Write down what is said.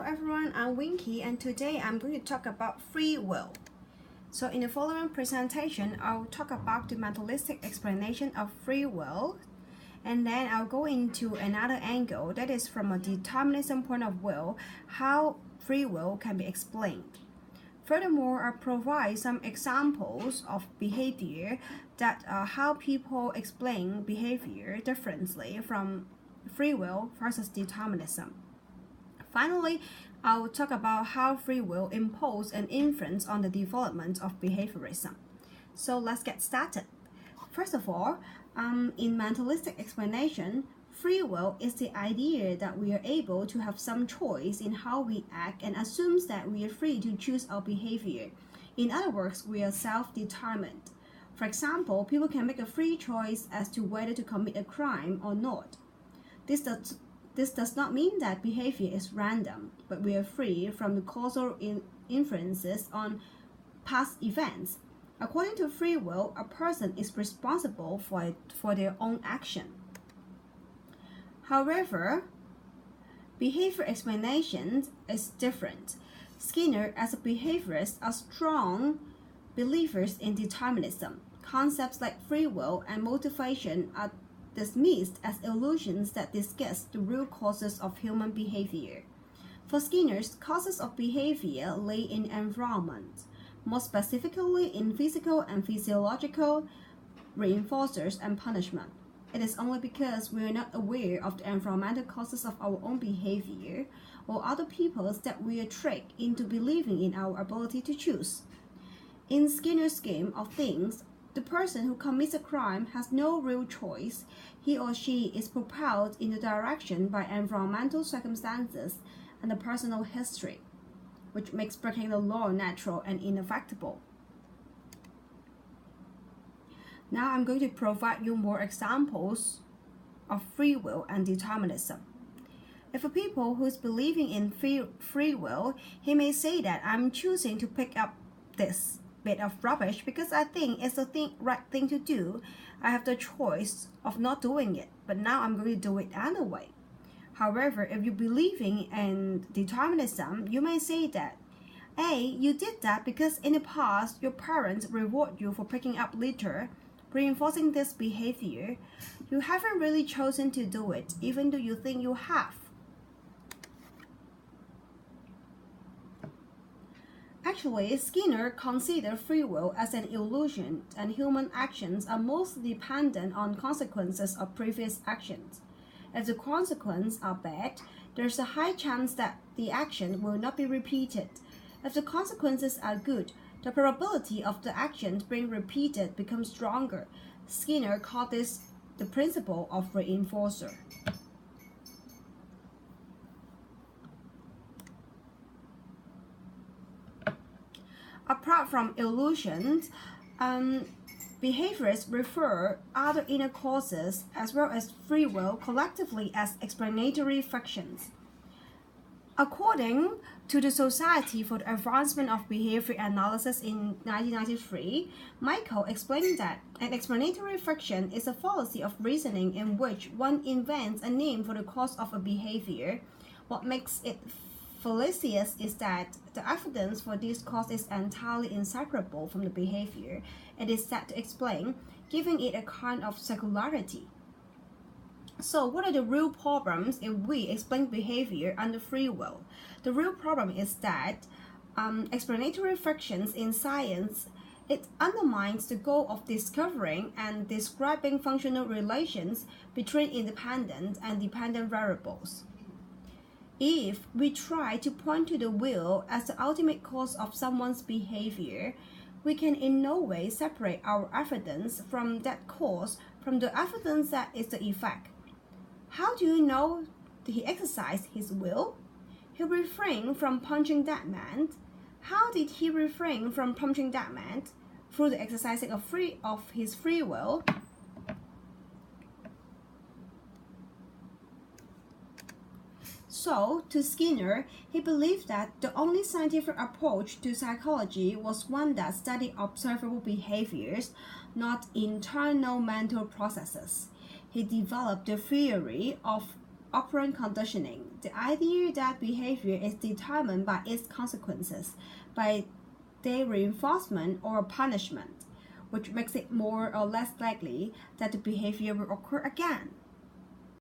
Hello everyone, I'm Winky and today I'm going to talk about free will. So in the following presentation, I'll talk about the materialistic explanation of free will, and then I'll go into another angle, that is from a determinism point of view, how free will can be explained. Furthermore, I'll provide some examples of behavior that how people explain behavior differently from free will versus determinism. Finally, I'll talk about how free will impose an influence on the development of behaviorism. So let's get started. First of all, in mentalistic explanation, free will is the idea that we are able to have some choice in how we act and assumes that we are free to choose our behavior. In other words, we are self-determined. For example, people can make a free choice as to whether to commit a crime or not. This does not mean that behavior is random, but we are free from the causal influences on past events. According to free will, a person is responsible for their own action. However, behavior explanation is different. Skinner, as a behaviorist, are strong believers in determinism. Concepts like free will and motivation are dismissed as illusions that disguise the real causes of human behavior. For Skinner, causes of behavior lay in environment, more specifically in physical and physiological reinforcers and punishment. It is only because we are not aware of the environmental causes of our own behavior or other people's that we are tricked into believing in our ability to choose. In Skinner's scheme of things, the person who commits a crime has no real choice. He or she is propelled in the direction by environmental circumstances and the personal history, which makes breaking the law natural and inevitable. Now I'm going to provide you more examples of free will and determinism. If a people who is believing in free will, he may say that I'm choosing to pick up this bit of rubbish because I think it's the right thing to do. I have the choice of not doing it, but now I'm going to do it anyway. However, if you're believing in determinism, you may say that, A, you did that because in the past your parents reward you for picking up litter, reinforcing this behavior. You haven't really chosen to do it, even though you think you have. Actually, Skinner considered free will as an illusion, and human actions are mostly dependent on consequences of previous actions. If the consequences are bad, there's a high chance that the action will not be repeated. If the consequences are good, the probability of the action being repeated becomes stronger. Skinner called this the principle of reinforcer. Apart from illusions, behaviorists refer other inner causes as well as free will collectively as explanatory fictions. According to the Society for the Advancement of Behavior Analysis in 1993, Michael explained that an explanatory fiction is a fallacy of reasoning in which one invents a name for the cause of a behavior. What makes it fallacious is that the evidence for this cause is entirely inseparable from the behavior and is set to explain, giving it a kind of secularity. So what are the real problems if we explain behavior under free will? The real problem is that explanatory fictions in science, it undermines the goal of discovering and describing functional relations between independent and dependent variables. If we try to point to the will as the ultimate cause of someone's behavior, we can in no way separate our evidence from that cause from the evidence that is the effect. How do you know that he exercised his will? He refrained from punching that man. How did he refrain from punching that man? Through the exercising of his free will. So, to Skinner, he believed that the only scientific approach to psychology was one that studied observable behaviors, not internal mental processes. He developed the theory of operant conditioning, the idea that behavior is determined by its consequences, by their reinforcement or punishment, which makes it more or less likely that the behavior will occur again.